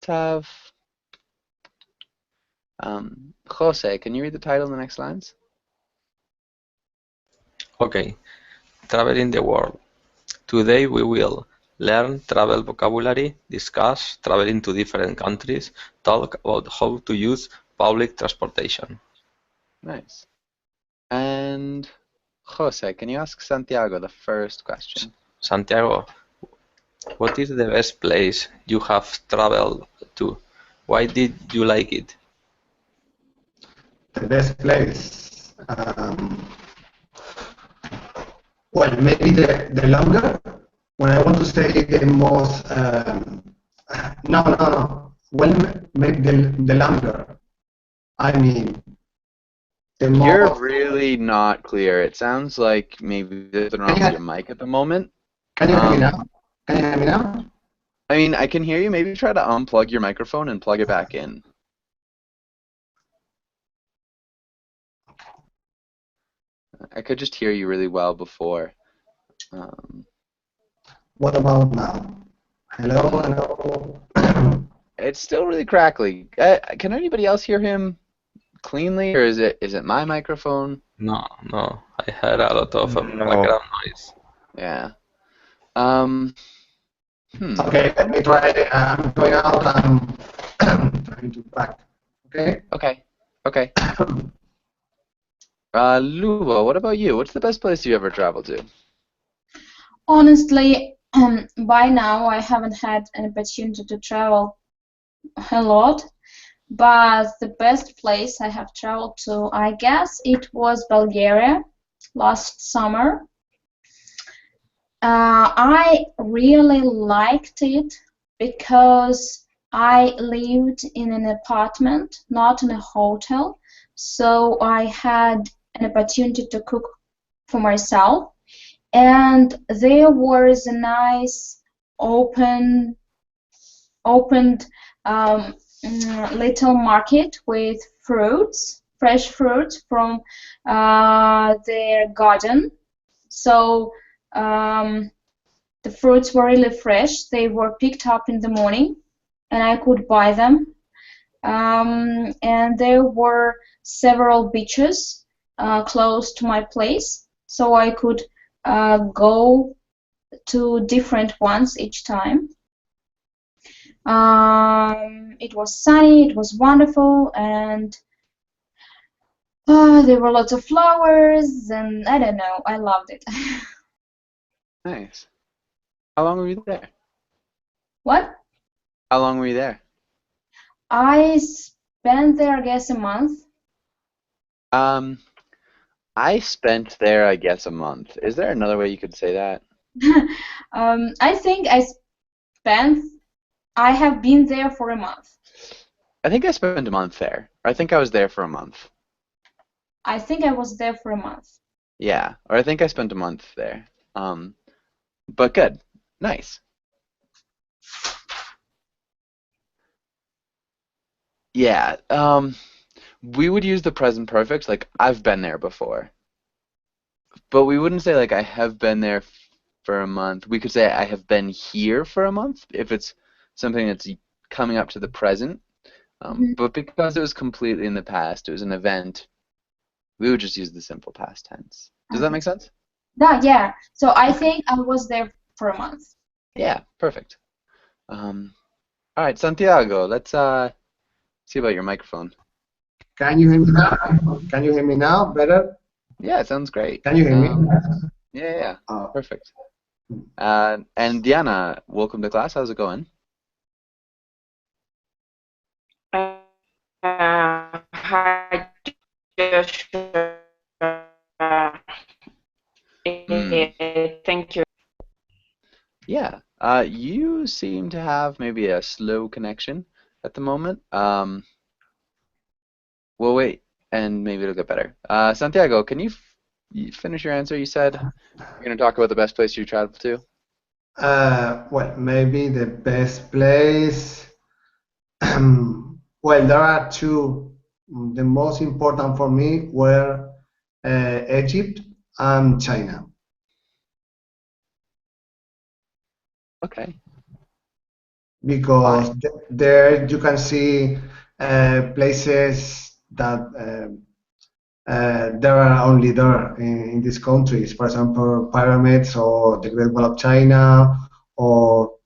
have Jose, can you read the title in the next lines? Okay, traveling the world. Today we will learn travel vocabulary, discuss traveling to different countries, talk about how to use public transportation. Nice. And Jose, can you ask Santiago the first question? Santiago, what is the best place you have traveled to? Why did you like it? The best place. Well, maybe the longer. When I want to say the most. No. Well, maybe the longer. I mean, the You're most. really not clear. It sounds like maybe there's something wrong with your mic at the moment. Can you hear me now? Can you hear me now? I mean, I can hear you. Maybe try to unplug your microphone and plug it back in. I could just hear you really well before. What about now? Hello. It's still really crackly. Can anybody else hear him cleanly, or is it my microphone? No, I heard a lot of No. background noise. Yeah. Okay, let me try it. I'm going out. I'm trying to back. Okay. Okay. Luba, what about you? What's the best place you ever traveled to? Honestly, by now I haven't had an opportunity to travel a lot, but the best place I have traveled to, I guess it was Bulgaria last summer. I really liked it because I lived in an apartment, not in a hotel, so I had an opportunity to cook for myself. And there was a nice opened little market with fruits, fresh fruits from their garden. So the fruits were really fresh. They were picked up in the morning, and I could buy them. And there were several beaches close to my place, so I could go to different ones each time. It was sunny, it was wonderful, and there were lots of flowers, and I don't know, I loved it. Nice. How long were you there? What? How long were you there? I spent there, I guess, a month. I spent there, I guess, a month. Is there another way you could say that? I think I have been there for a month. I think I spent a month there. I think I was there for a month. I think I was there for a month. Yeah, or I think I spent a month there. But good. Nice. Yeah, we would use the present perfect, like, I've been there before. But we wouldn't say, like, I have been there for a month. We could say I have been here for a month if it's something that's coming up to the present. But because it was completely in the past, it was an event, we would just use the simple past tense. Does that make sense? Yeah. So I think I was there for a month. Yeah, perfect. All right, Santiago, let's see about your microphone. Can you hear me now? Can you hear me now better? Yeah, it sounds great. Can you hear me? Yeah. Perfect. And Diana, welcome to class. How's it going? Hi, Joshua. Thank you. Yeah. You seem to have maybe a slow connection at the moment. We'll wait, and maybe it'll get better. Santiago, can you finish your answer? You said you're going to talk about the best place you traveled to? Well, maybe the best place. Well, there are two. The most important for me were Egypt and China. Okay. because there you can see places that there are only there in these countries. For example, pyramids or the Great Wall of China or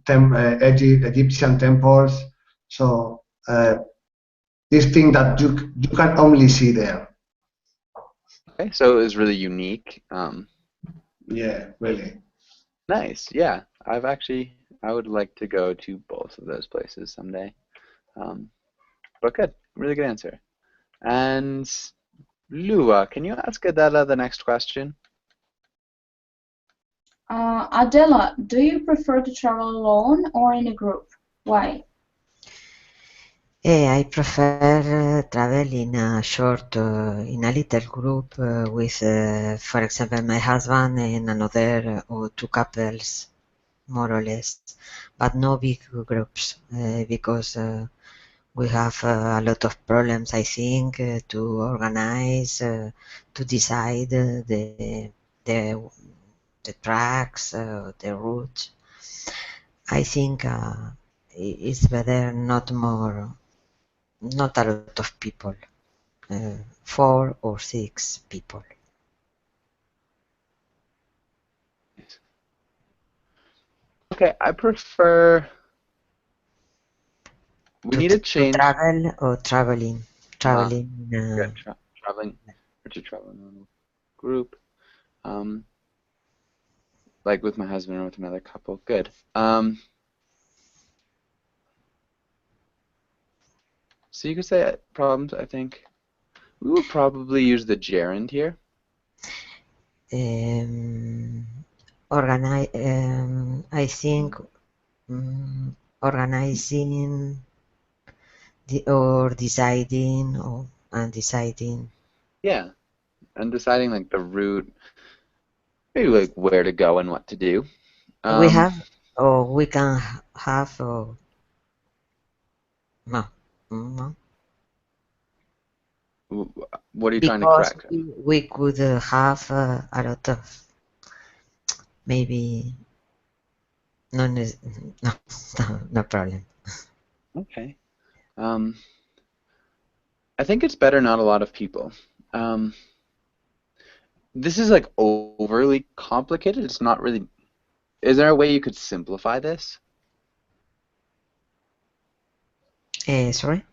Egyptian temples. So this thing that you can only see there. Okay, so it was really unique. Yeah, really. Nice. Yeah, I would like to go to both of those places someday. But good, really good answer. And Lua, can you ask Adela the next question? Adela, do you prefer to travel alone or in a group? Why? I prefer travel in a in a little group with, for example, my husband and another or two couples, more or less, but no big groups because we have a lot of problems, I think, to organize, to decide the the tracks, the routes. I think it's better not a lot of people, 4 or 6 people. Okay, I prefer. We need to To change. travel or traveling? Traveling. Yeah, traveling or to travel in a group. Like with my husband or with another couple. Good. So you could say problems, I think. We will probably use the gerund here. Organize. I think organizing or deciding or undeciding. Yeah, and deciding like the route, maybe like where to go and what to do. We have, or we can have, or no, no. What are you trying to Because correct? we could have a lot of maybe no, no problem. Okay. I think it's better not a lot of people. This is like overly complicated. It's not really. Is there a way you could simplify this? Sorry?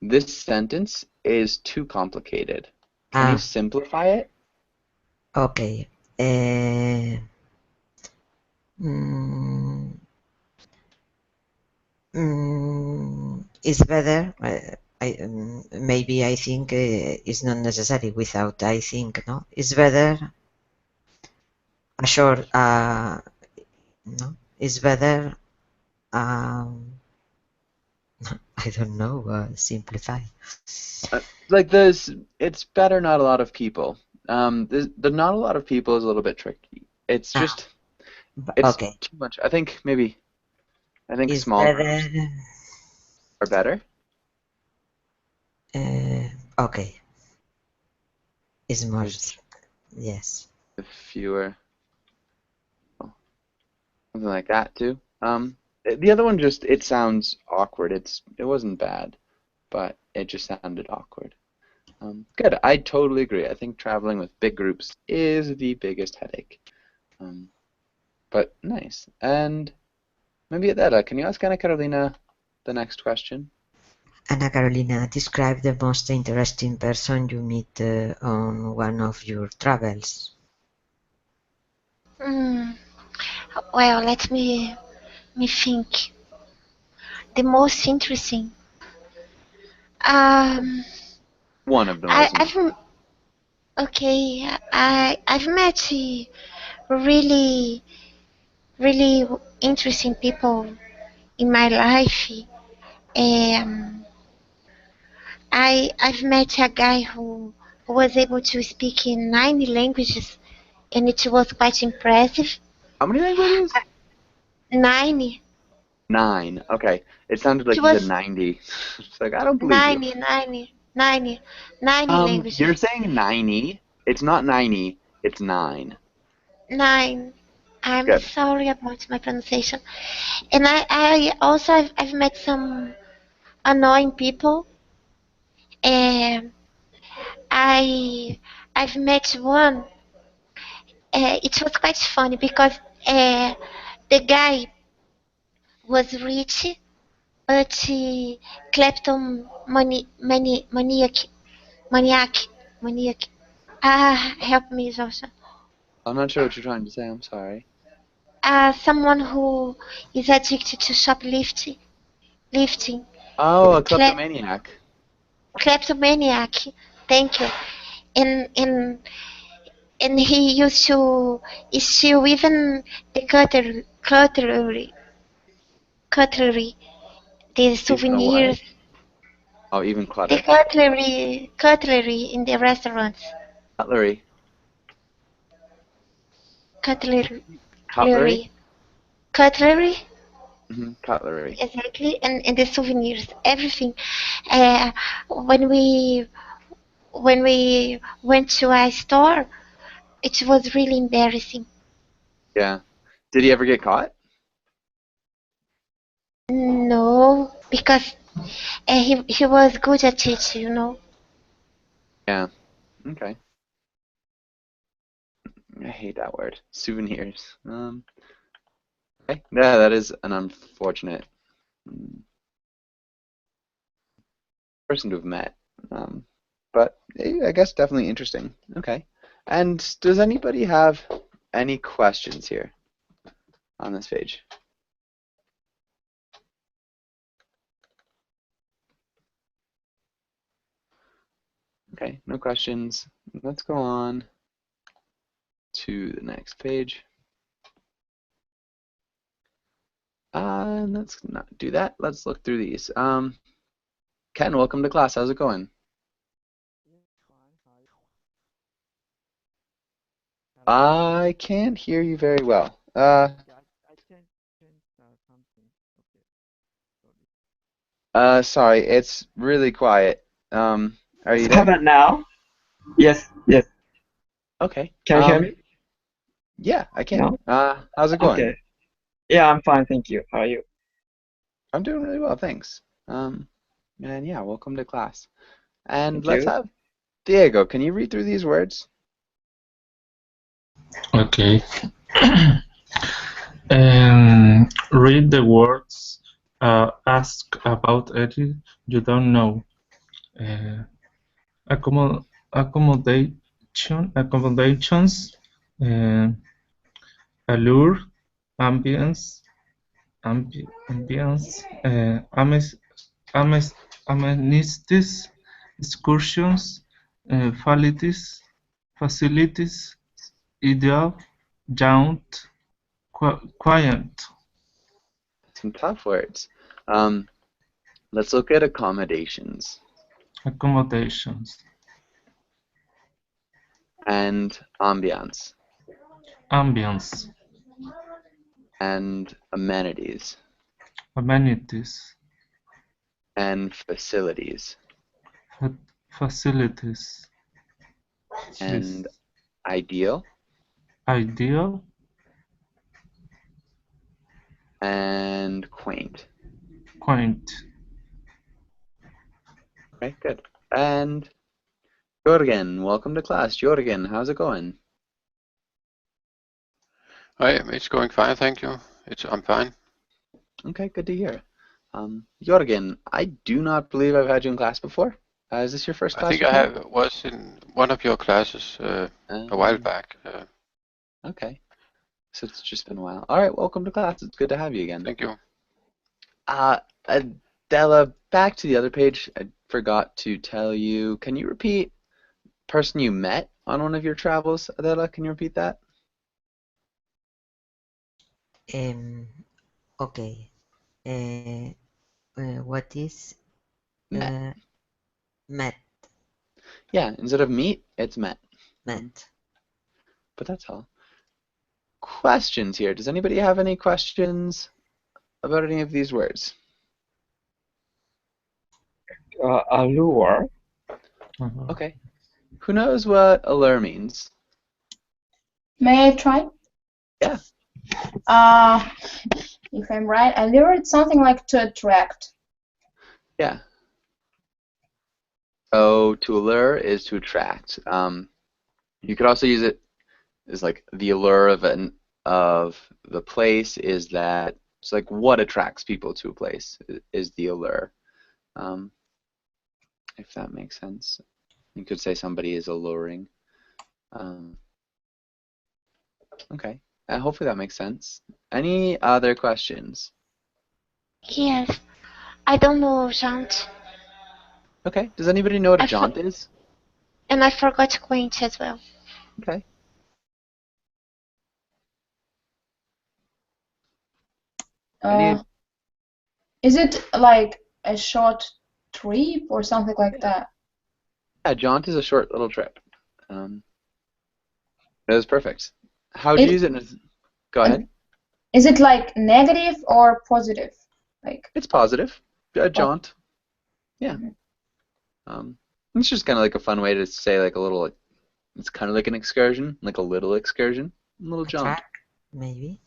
This sentence is too complicated. Can you simplify it? Okay. It's better. Maybe I think it's not necessary without I think, no? It's better a short, no? It's better, I don't know, simplify. Like this, it's better not a lot of people. The not a lot of people is a little bit tricky. It's just, it's okay. too much. I think It's small better, groups are better. okay. It's more, yes. Fewer, something like that too. The other one just it sounds awkward. It wasn't bad, but it just sounded awkward. Good. I totally agree. I think traveling with big groups is the biggest headache. But nice. And maybe at that, can you ask Ana Carolina the next question? Ana Carolina, describe the most interesting person you meet on one of your travels. Well, let me think. The most interesting. One of the most. I've met really interesting people in my life. I've met a guy who was able to speak in 9 languages, and it was quite impressive. How many languages? 9. 9. Okay. It sounded like you said 90. It's like, I don't believe you. 90 languages. You're saying 90. It's not 90. It's 9. 9. I'm Good. sorry about my pronunciation. And I also I've met some annoying people. And I've met one. It was quite funny because the guy was rich, but maniac, maniac. Help me, Joshua. I'm not sure what you're trying to say. I'm sorry. Someone who is addicted to lifting, Oh, a Cle- kleptomaniac. kleptomaniac. Thank you. And he used to steal even the cutlery, the Even a what? souvenirs, Oh, even the clutter. cutlery in the restaurants, Cutlery. cutlery, Cutlery? cutlery, Cutlery. exactly, and the souvenirs, everything. Uh, when we went to a store, it was really embarrassing. Yeah. Did he ever get caught? No, because he was good at it, you know. Yeah. Okay. I hate that word. Souvenirs. Okay. Yeah, that is an unfortunate person to have met. But I guess definitely interesting. Okay. And does anybody have any questions here on this page? Okay, no questions. Let's go on to the next page. Let's not do that. Let's look through these. Ken, welcome to class. How's it going? I can't hear you very well. Sorry, it's really quiet. Are you How there? about now? Yes, yes. Okay. Can you hear me? Yeah, I can. No? How's it going? Okay. Yeah, I'm fine, thank you. How are you? I'm doing really well, thanks. And yeah, welcome to class. And Thank let's you. have Diego. Can you read through these words? Okay. Read the words. Ask about it you don't know. Accommodations. Allure. Ambience. Amenities. Excursions. Facilities. Ideal. Jaunt. Quiet. Some tough words. Let's look at accommodations Accommodations. and ambiance Ambience. and amenities Amenities. and facilities Facilities. and ideal Ideal. and quaint. Quaint. Okay, good. And Jorgen, welcome to class. Jorgen, how's it going? Hi, it's going fine, thank you. I'm fine. Okay, good to hear. Jorgen, I do not believe I've had you in class before. Is this your first I class think with I me? was in one of your classes a while back. Okay, so it's just been a while. All right, welcome to class. It's good to have you again. Thank you. Adela, back to the other page. I forgot to tell you. Can you repeat person you met on one of your travels, Adela? Can you repeat that? Okay. What is Met. met? Yeah, instead of meet, it's met. Met. But that's all. Questions here. Does anybody have any questions about any of these words? Allure. Okay. Who knows what allure means? May I try? Yeah, If I'm right, I lured something like to attract. Yeah. So to allure is to attract. You could also use it as like the allure of the place is that it's like what attracts people to a place is the allure. Um, if that makes sense. You could say somebody is alluring. Okay. Hopefully that makes sense. Any other questions? Yes. I don't know jaunt. Okay. Does anybody know what a I for jaunt is? and I forgot quaint as well. Okay. Any? Is it like a short trip or something like that? Yeah, jaunt is a short little trip. That was perfect. How do you use it? Go ahead. Is it like negative or positive? Like It's positive. A jaunt. Yeah. It's just kind of like a fun way to say like a little. It's kind of like an excursion, like a little excursion, a little jaunt. Track, maybe.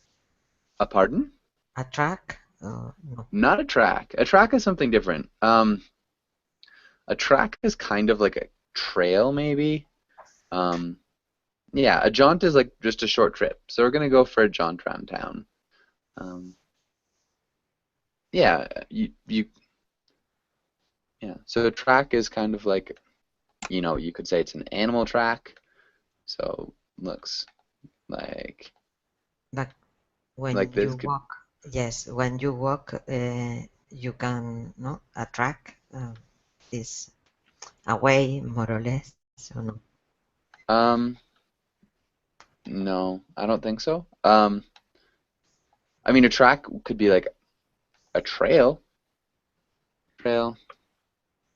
A pardon? A track? No. Not a track. A track is something different. A track is kind of like a trail, maybe. Yeah, a jaunt is like just a short trip. So we're gonna go for a jaunt around town. Yeah, yeah. So a track is kind of like, you could say it's an animal track. So looks like. But when Like this you walk, yes, when you walk, you can attract this away more or less. So no. No, I don't think so. I mean, a track could be like a trail,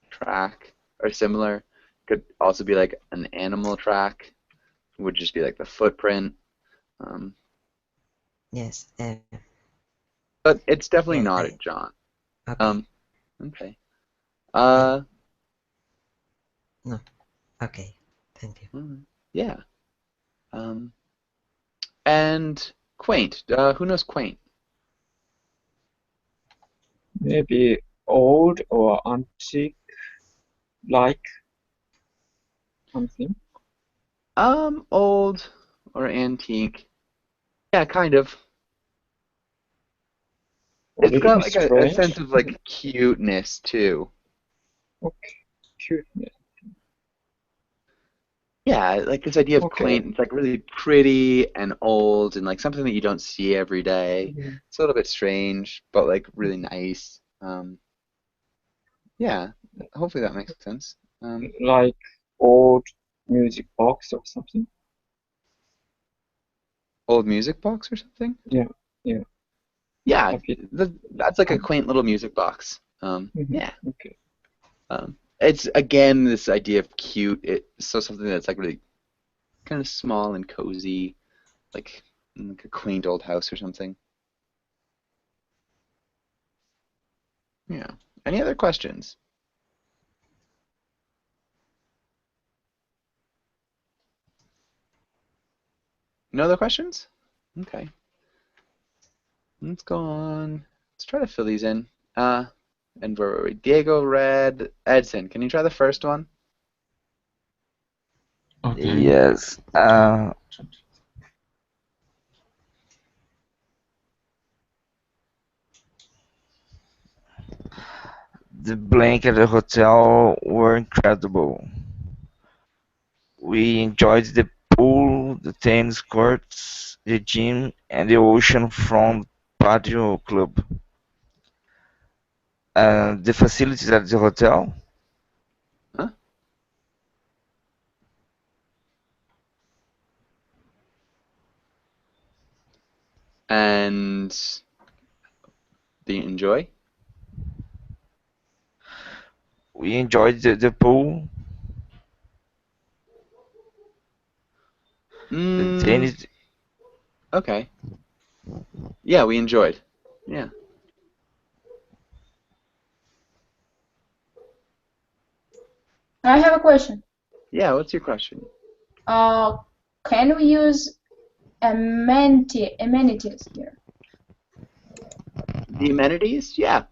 track, or similar. Could also be like an animal track, would just be like the footprint. Yes. But it's definitely Yes, not a jaunt. Okay. Okay. No. Okay. Thank you. Yeah. And quaint. Who knows quaint? Maybe old or antique, like something. Old or antique. Yeah, kind of. Or It's a little got bit like a strange. sense of like cuteness too. Okay, cuteness. Yeah, like this idea of Okay. quaint, it's like really pretty and old and like something that you don't see every day. It's a little bit strange, but like really nice. Yeah, hopefully that makes sense. Like old music box or something. Old music box or something? Yeah, yeah. Yeah, Like it. that's like a quaint little music box. Yeah. Okay. It's again this idea of cute. So something that's like really kind of small and cozy, like a quaint old house or something. Yeah. Any other questions? No other questions? Okay. Let's go on. Let's try to fill these in. And where were we? Diego read. Edson, can you try the first one? Okay. Yes. The blank at the hotel were incredible. We enjoyed the pool, the tennis courts, the gym, and the ocean-front patio club. The facilities at the hotel? Huh? And do you enjoy? We enjoyed the pool, the tennis. Okay. Yeah, we enjoyed. Yeah. I have a question. Yeah, what's your question? Can we use amenities here? The amenities, yeah,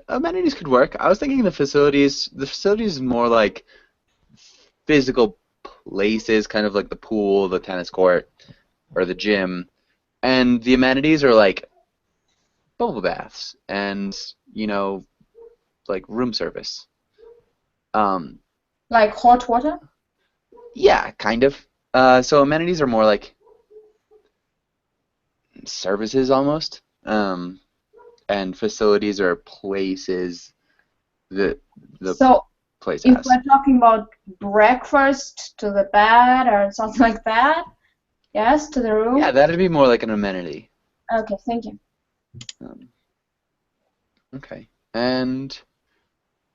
amenities could work. I was thinking the facilities. The facilities is more like physical places, kind of like the pool, the tennis court, or the gym, and the amenities are like bubble baths and like room service. Like hot water? Yeah, kind of. So amenities are more like services almost, and facilities are places that the So place if has. we're talking about breakfast to the bed or something like that, yes, to the room? Yeah, that'd be more like an amenity. Okay, thank you. Okay, and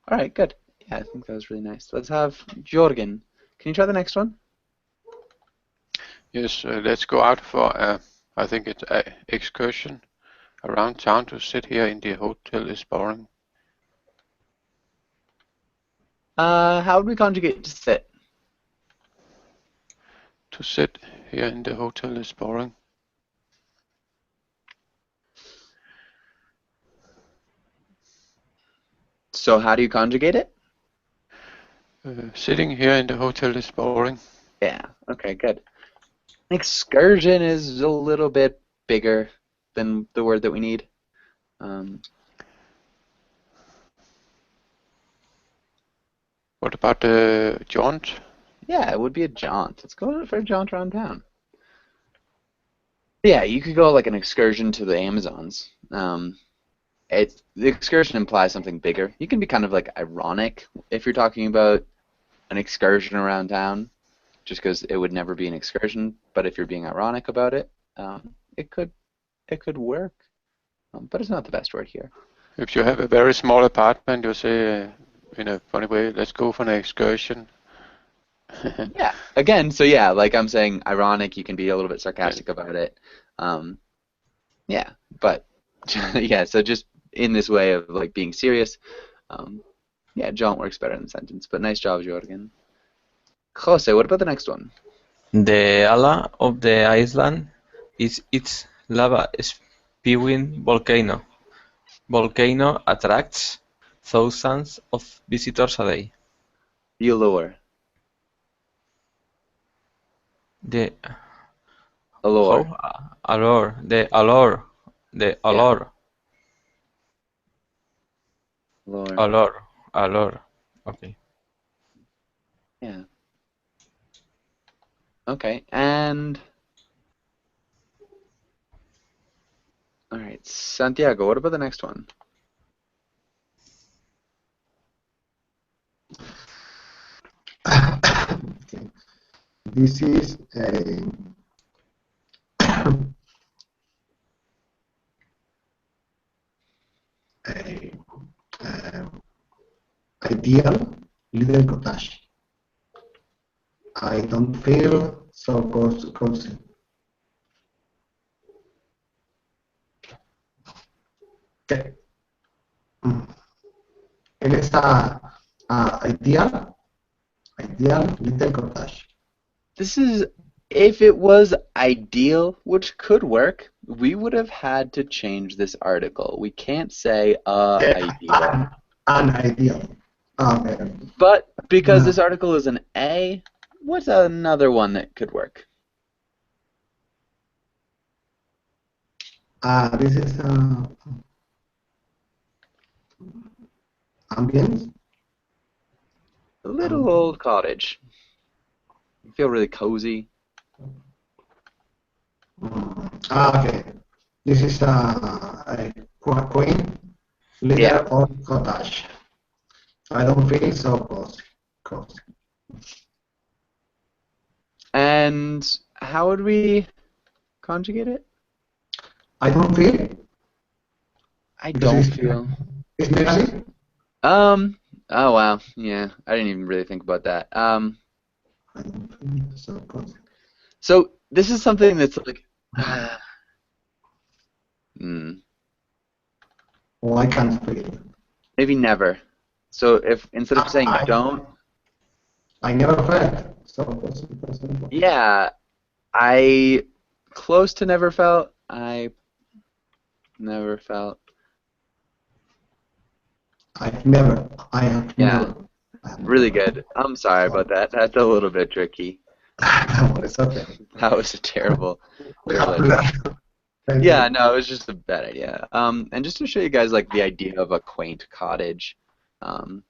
all right, good. Yeah, I think that was really nice. Let's have Jorgen. Can you try the next one? Yes, let's go out for, I think it's an excursion around town. To sit here in the hotel is boring. How would we conjugate to sit? To sit here in the hotel is boring. So how do you conjugate it? Sitting here in the hotel is boring. Yeah, okay, good. Excursion is a little bit bigger than the word that we need. What about the jaunt? Yeah, it would be a jaunt. Let's go for a jaunt around town. Yeah, you could go like an excursion to the Amazons. The excursion implies something bigger. You can be kind of like ironic if you're talking about an excursion around town, just because it would never be an excursion. But if you're being ironic about it, it could work. But it's not the best word here. If you have a very small apartment, you say in a funny way, let's go for an excursion. Yeah, again, so yeah, like I'm saying, ironic, you can be a little bit sarcastic about it. Yeah, but yeah, so just in this way of like being serious, yeah, jaunt works better in the sentence. But nice job, Jorgen. Jose, what about the next one? The ala of the island is its lava-spewing volcano. Volcano attracts thousands of visitors a day. The allure. The Allure. allure. The allure. The allure. Allure. Allure. Allure. Okay. Yeah. Okay, and all right, Santiago, what about the next one? This is a ideal little cottage. I don't feel so cozy. Okay. En esta ideal little cottage. This is, if it was ideal, which could work, we would have had to change this article. We can't say ideal. An ideal. But because this article is an A, what's another one that could work? This is ambience. A little old cottage. You feel really cozy. Okay. This is a quaint little old cottage. I don't feel so cozy. And how would we conjugate it? I don't feel. I don't feel. It's negative. Oh wow. Yeah, I didn't even really think about that. I don't feel so cozy. So this is something that's like. Oh, I can't feel. Maybe never. So if instead of saying don't. I never felt so cozy. Yeah, I close to never felt. I never felt. I have never. Yeah, really good. I'm sorry about that. That's a little bit tricky. No, it's okay. That was a terrible, We terrible have idea. learned. Thank Yeah, you. no, it was just a bad idea. And just to show you guys like the idea of a quaint cottage, um,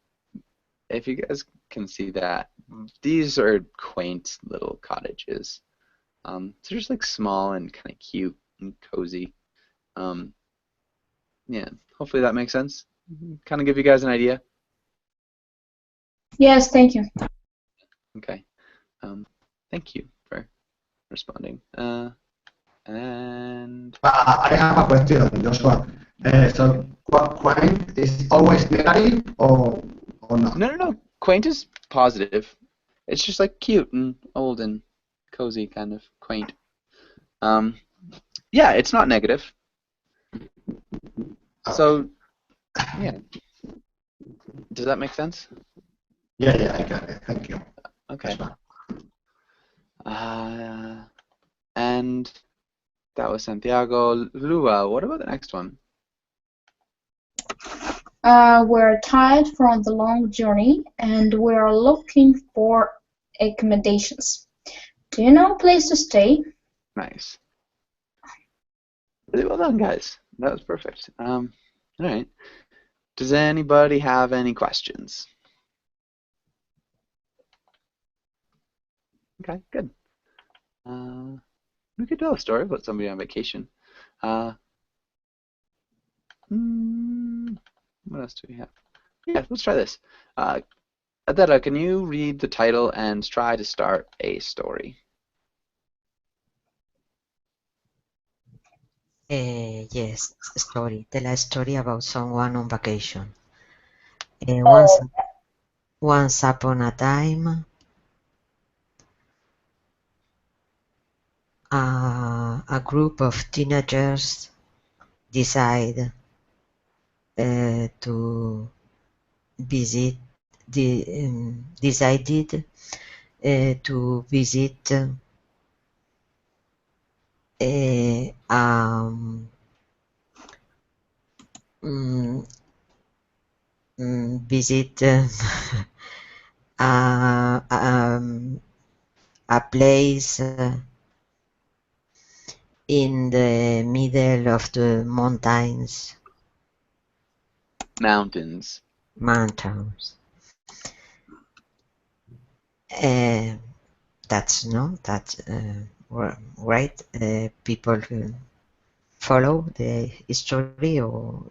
if you guys can see that, these are quaint little cottages. So just like small and kind of cute and cozy. Um, yeah, hopefully that makes sense. Kind of give you guys an idea. Yes, thank you. Okay. Thank you for responding. And I have a question, Joshua. So, quaint is always negative or not? no. Quaint is positive. It's just like cute and old and cozy, kind of quaint. Yeah, it's not negative. So, yeah. Does that make sense? Yeah, I got it. Thank you. Okay. And that was Santiago. Lua, what about the next one? We're tired from the long journey and we're looking for accommodations. Do you know a place to stay? Nice. Really well done, guys. That was perfect. All right. Does anybody have any questions? Okay, good. We could tell a story about somebody on vacation. What else do we have? Yeah, let's try this. Adela, can you read the title and try to start a story? Yes, story. Tell a story about someone on vacation. Once upon a time, a group of teenagers decided to visit decided to visit visit a place in the middle of the mountains. Mountains. That's right. People follow the story, or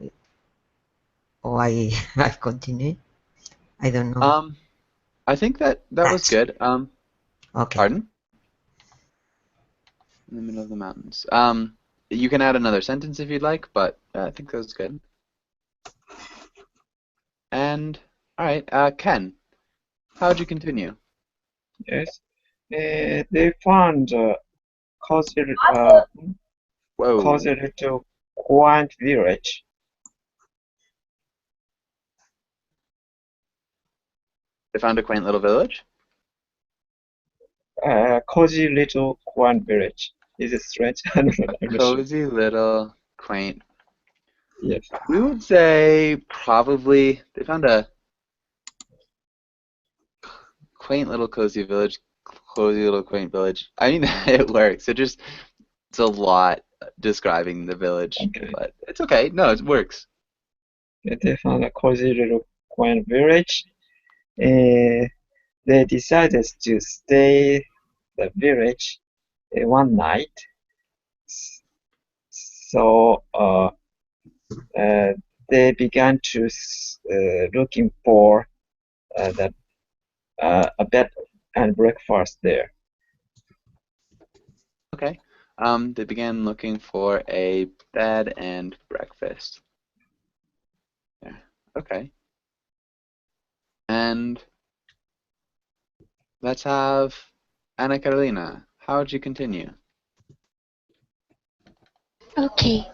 I I continue. I don't know. I think that was good. Okay. Pardon? In the middle of the mountains. You can add another sentence if you'd like, but I think that was good. And all right, Ken, how would you continue? Yes. They found cozy little quaint village. They found a quaint little village? Cozy little quaint village. Is it strange? I'm not sure. Cozy little quaint. Yes. We would say probably they found a quaint little cozy village, cozy little quaint village. I mean, it works. It's a lot describing the village, but it's okay. No, it works. They found a cozy little quaint village. They decided to stay the village one night. So they began to looking for a bed and breakfast there. Okay. They began looking for a bed and breakfast. Yeah. Okay. And let's have Ana Carolina. How would you continue? Okay.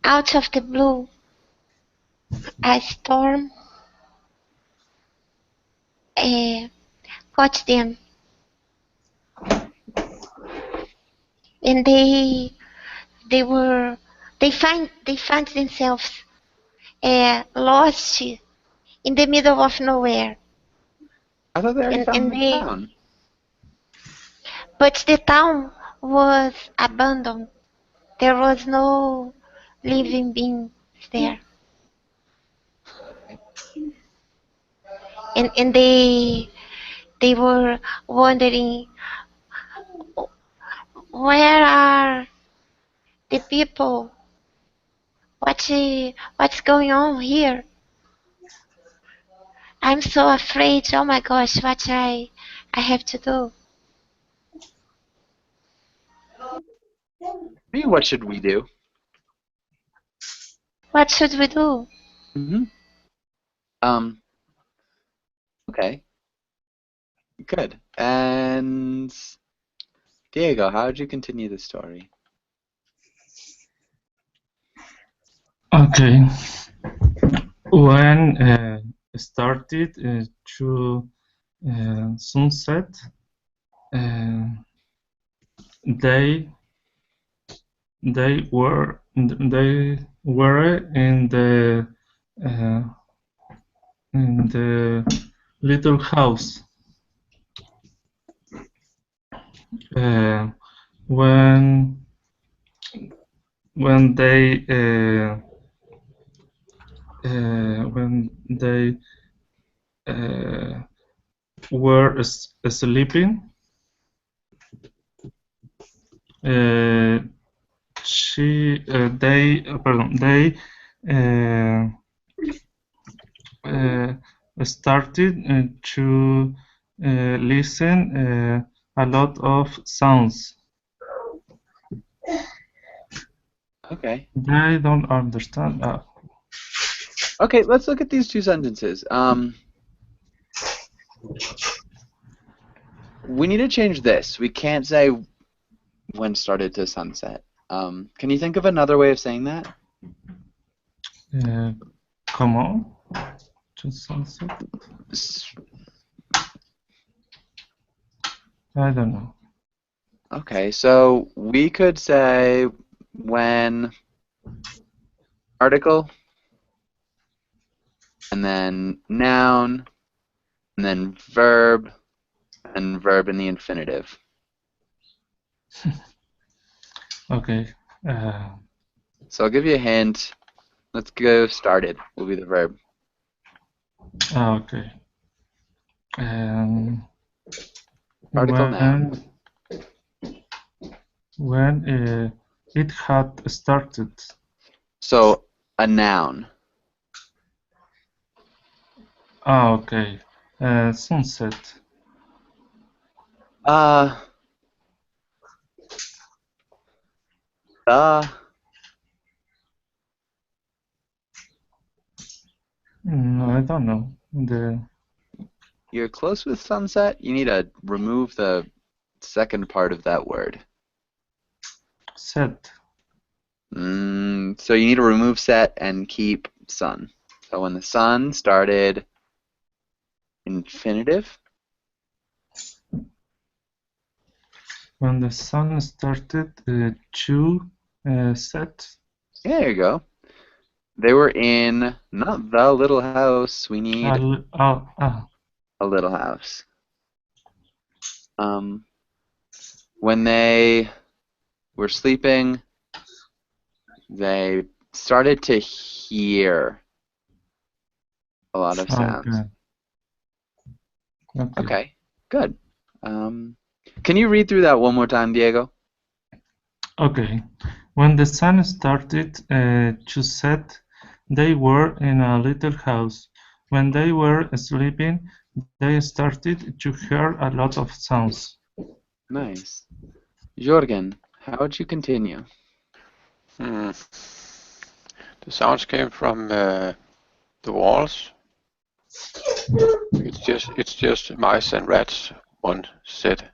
Out of the blue, a storm watch them, and they find themselves lost in the middle of nowhere, I thought they already and found and the they town. but the town was abandoned. There was no living beings there, and they were wondering, where are the people? What's going on here? I'm so afraid. Oh my gosh, what I have to do? Maybe what should we do? What should we do? Mm-hmm. Okay. Good. And Diego, how would you continue the story? Okay. When started to sunset, uh, they were uh, in the little house. Uh, when when they uh, when they were sleeping, they uh, uh, started to listen a lot of sounds. Okay. I don't understand. Okay, let's look at these two sentences. We need to change this. We can't say when started to sunset. Can you think of another way of saying that? Come on. To sunset? I don't know. Okay, so we could say when article, and then noun, and then verb, and verb in the infinitive. Okay. So I'll give you a hint. Let's go started will be the verb. Okay. Article noun. When it had started. So a noun. Okay. Sunset. I don't know. You're close with sunset. You need to remove the second part of that word. Set. So you need to remove set and keep sun. So when the sun started, infinitive. When the sun started to set. Yeah, there you go. They were in not the little house. We need a little house. When they were sleeping, they started to hear a lot of sounds. Okay, good. Can you read through that one more time, Diego? Okay. When the sun started to set, they were in a little house. When they were sleeping, they started to hear a lot of sounds. Nice. Jorgen, how would you continue? The sounds came from the walls. It's just mice and rats, one said.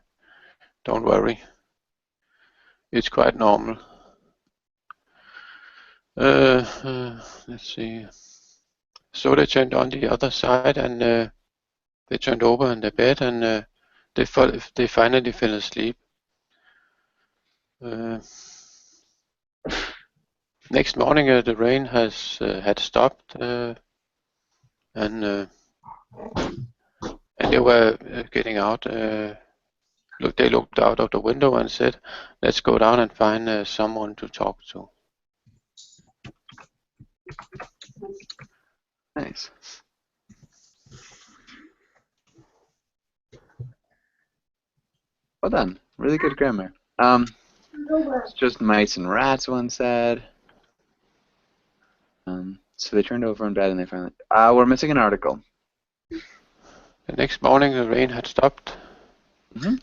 Don't worry. It's quite normal. Let's see. So they turned on the other side and They turned over in the bed and they finally fell asleep. Next morning, the rain had stopped, and they were getting out. They looked out of the window and said, "Let's go down and find someone to talk to." Nice. Well done. Really good grammar. It's just mice and rats, one said. So they turned over in bed and they finally... we're missing an article. The next morning, the rain had stopped. Mm-hmm.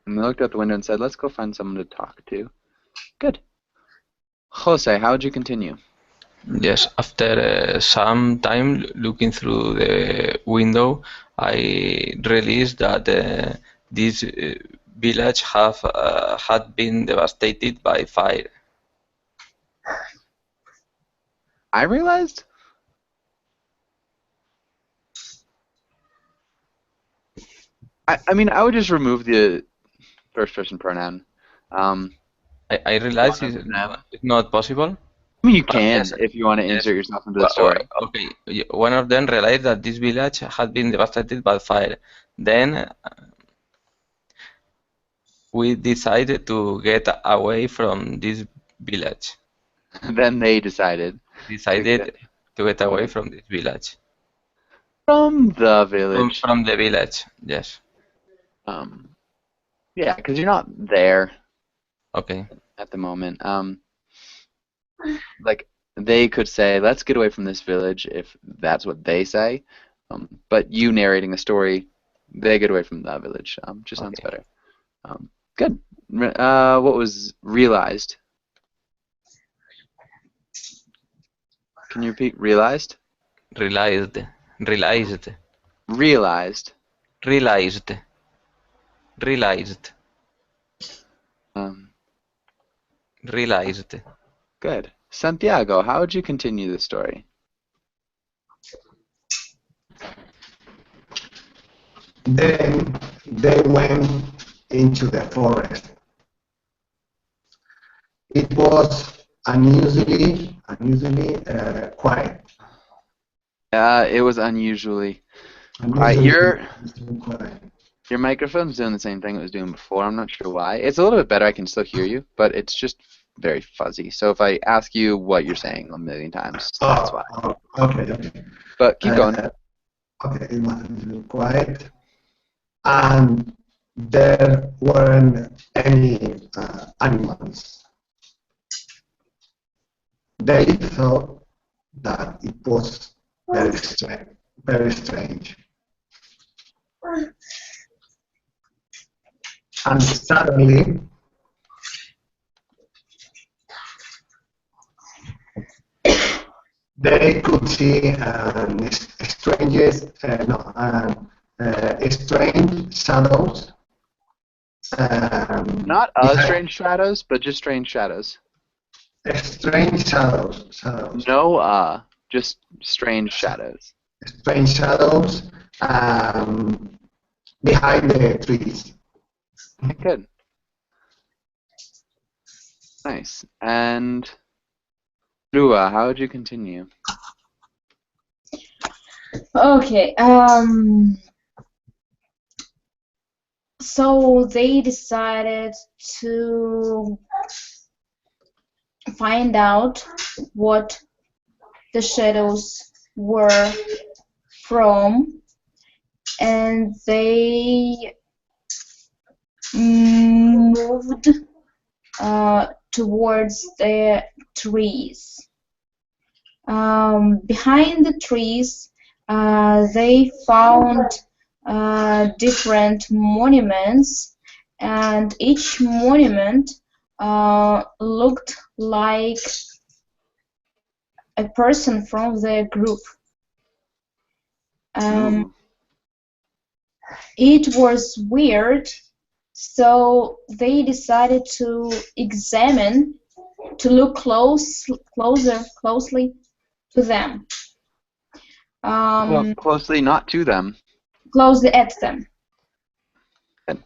And they looked out the window and said, let's go find someone to talk to. Good. Jose, how would you continue? Yes, after some time looking through the window, I realized that this village had been devastated by fire. I realized? I mean, I would just remove the first person pronoun. I realize it's not possible. I mean, you can if you want to insert yourself into the story. Okay, one of them realized that this village had been devastated by fire. Then we decided to get away from this village. Then they decided to get away from this village. From the village. From the village, yes. Yeah, because you're not there. Okay. At the moment. Like, they could say, let's get away from this village if that's what they say. But you narrating a story, they get away from that village. Just sounds better. Good. What was realized? Can you repeat realized? Realized. Realized. Realized. Realized. Realized. Good. Santiago, how would you continue the story? Then they went into the forest. It was unusually quiet. It was unusually quiet. Your microphone's doing the same thing it was doing before. I'm not sure why. It's a little bit better. I can still hear you, but it's just very fuzzy. So if I ask you what you're saying a million times, that's why. Okay. But keep going. Okay, it was unusually quiet. And there weren't any animals. They thought that it was very strange. And suddenly, they could see strange shadows. Not strange shadows, but just strange shadows. Strange shadows. No, just strange shadows. Strange shadows behind the trees. Good. Nice. And Lua, how would you continue? Okay. So they decided to find out what the shadows were from, and they moved towards the trees. Behind the trees, they found different monuments, and each monument looked like a person from the group. It was weird, so they decided to examine, to look closely to them. Well, closely, not to them. closely at them. Good.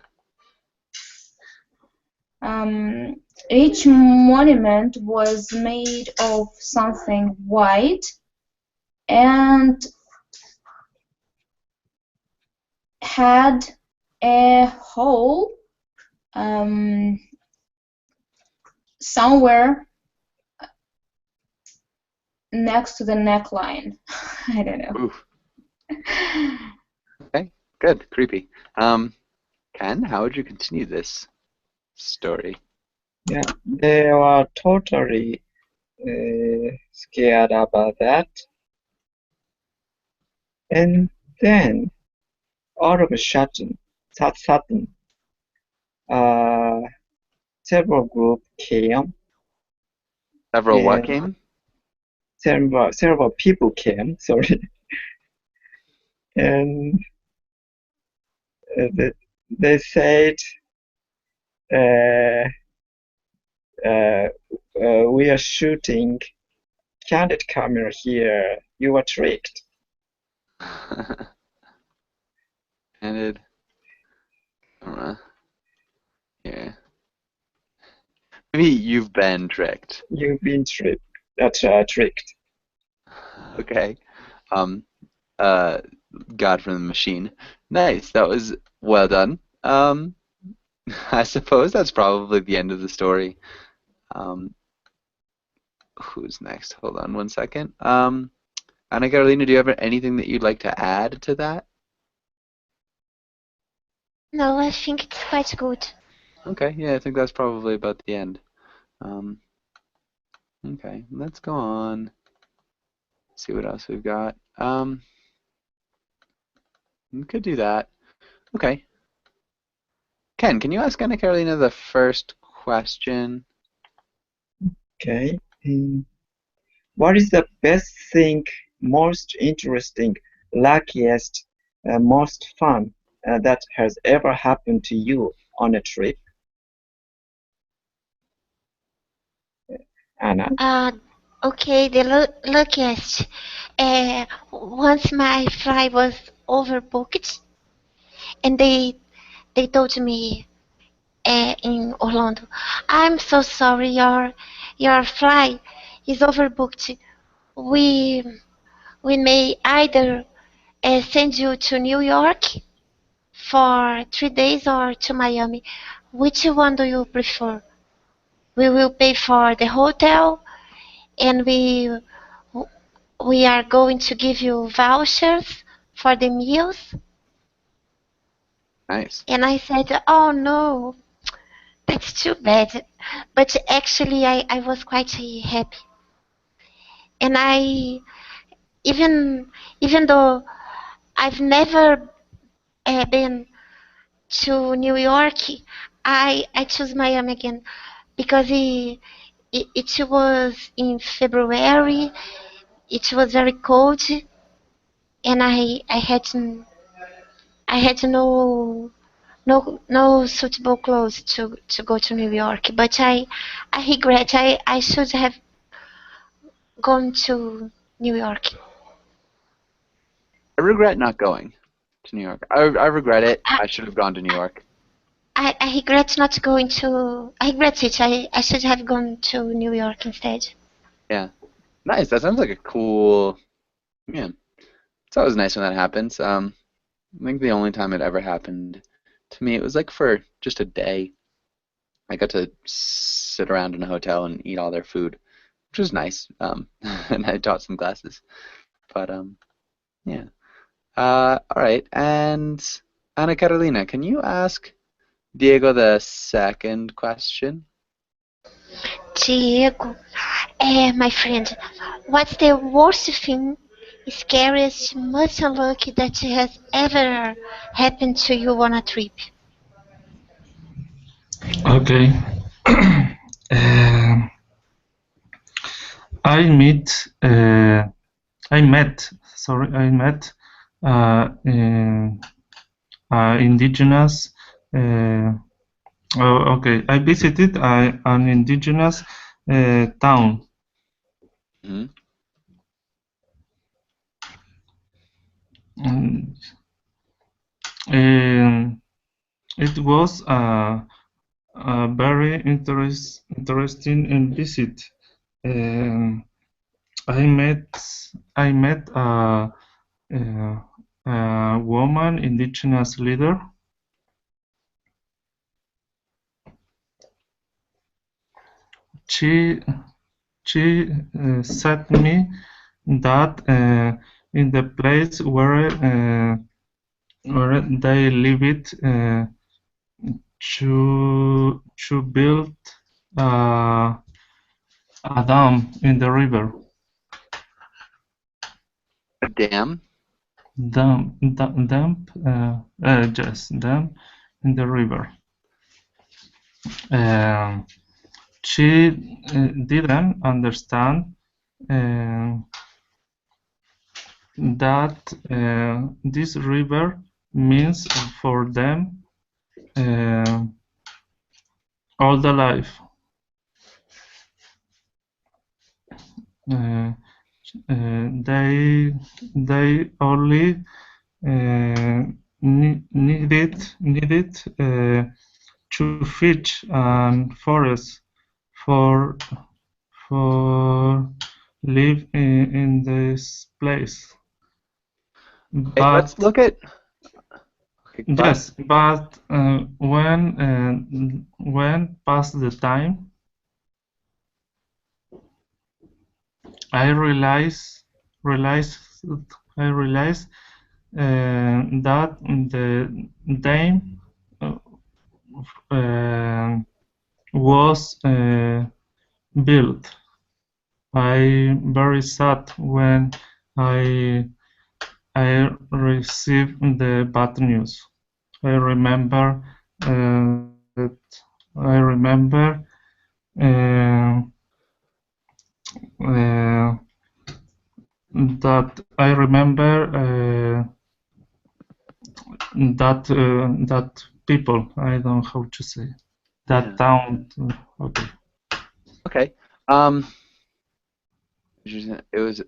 Each monument was made of something white and had a hole somewhere next to the neckline. I don't know. Oof. Okay, good. Creepy. Ken, how would you continue this story? Yeah, they were totally scared about that. And then, all of a sudden, several groups came. Several what and came? Several people came, sorry. And they said, we are shooting candid camera here. You were tricked. Candid. Yeah. Maybe you've been tricked. You've been tricked. Tricked. Okay. God from the machine. Nice. That was well done. I suppose that's probably the end of the story. Who's next? Hold on one second. Ana Carolina, do you have anything that you'd like to add to that? No, I think it's quite good. Okay, yeah, I think that's probably about the end. Okay, let's go on. See what else we've got. We could do that. Okay. Ken, can you ask Ana Carolina the first question? Okay. What is the best thing, most interesting, luckiest, most fun that has ever happened to you on a trip? Anna? Okay, the luckiest. Once my flight was overbooked, and they told me in Orlando, I'm so sorry, your flight is overbooked. We may either send you to New York for 3 days or to Miami. Which one do you prefer? We will pay for the hotel, and we are going to give you vouchers for the meals. Nice. And I said, oh no, that's too bad. But actually, I was quite happy. And even though I've never been to New York, I chose Miami again because it was in February. It was very cold, and I had no suitable clothes to go to New York. But I regret I should have gone to New York. I regret not going to New York. I regret it. I should have gone to New York. I regret not going to. I regret it. I should have gone to New York instead. Yeah. Nice. That sounds like a cool. Yeah. It's always nice when that happens. I think the only time it ever happened to me, it was like for just a day. I got to sit around in a hotel and eat all their food, which was nice. And I taught some classes. But yeah. All right. And Ana Carolina, can you ask Diego the second question? Diego, my friend, what's the worst thing, scariest, most unlucky that has ever happened to you on a trip? Okay. I met indigenous. Okay, I visited an indigenous town. Mm-hmm. It was a very interesting visit. I met a woman indigenous leader. She said me that in the place where they lived to build a dam in the river. A dam? Dam in the river. She didn't understand that this river means for them all the life. They only needed to fish and forest for live in this place. Hey, let's look at. Okay, Yes, but when past the time, I realized that the dam was built. I very sad when I received the bad news. I remember that I remember that I remember that people. I don't know how to say that Yeah. town. Okay. Okay. It was.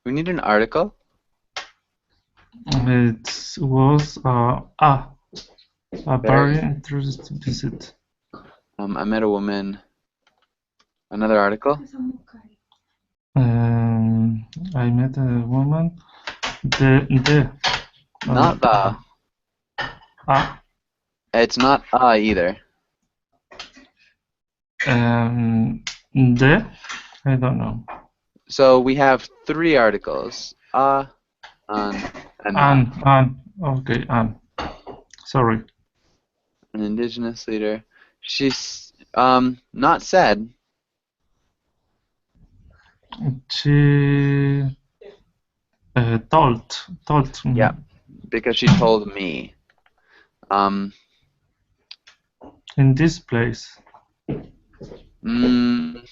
We need an article. It was a very interesting visit. I met a woman. Another article. I met a woman. Not the. It's not either. I don't know. So we have 3 articles. And Okay, sorry. An indigenous leader. She's not said. She told me. Yeah, because she told me. In this place. In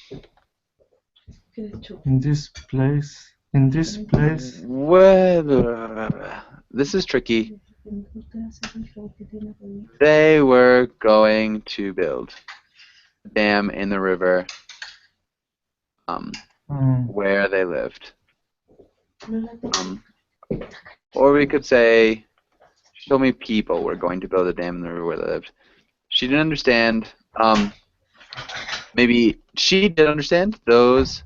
this place. Well, this is tricky. They were going to build a dam in the river where they lived. Or we could say, she told me people were going to build a dam in the river where they lived. She didn't understand. Maybe she did understand. Those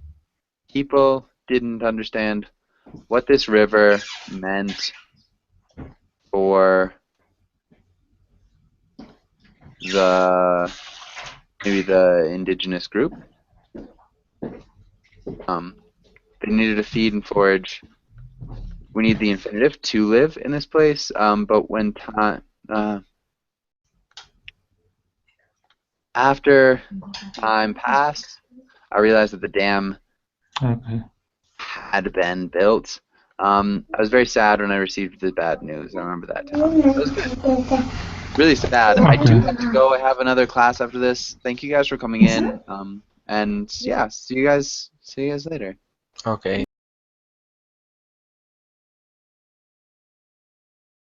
people didn't understand what this river meant for maybe the indigenous group. They needed a feed and forage. We need the infinitive to live in this place, but when after time passed, I realized that the dam had been built. I was very sad when I received the bad news. I remember that time. It was good. Really sad. I do have to go. I have another class after this. Thank you guys for coming in. And yeah, see you guys later. Okay.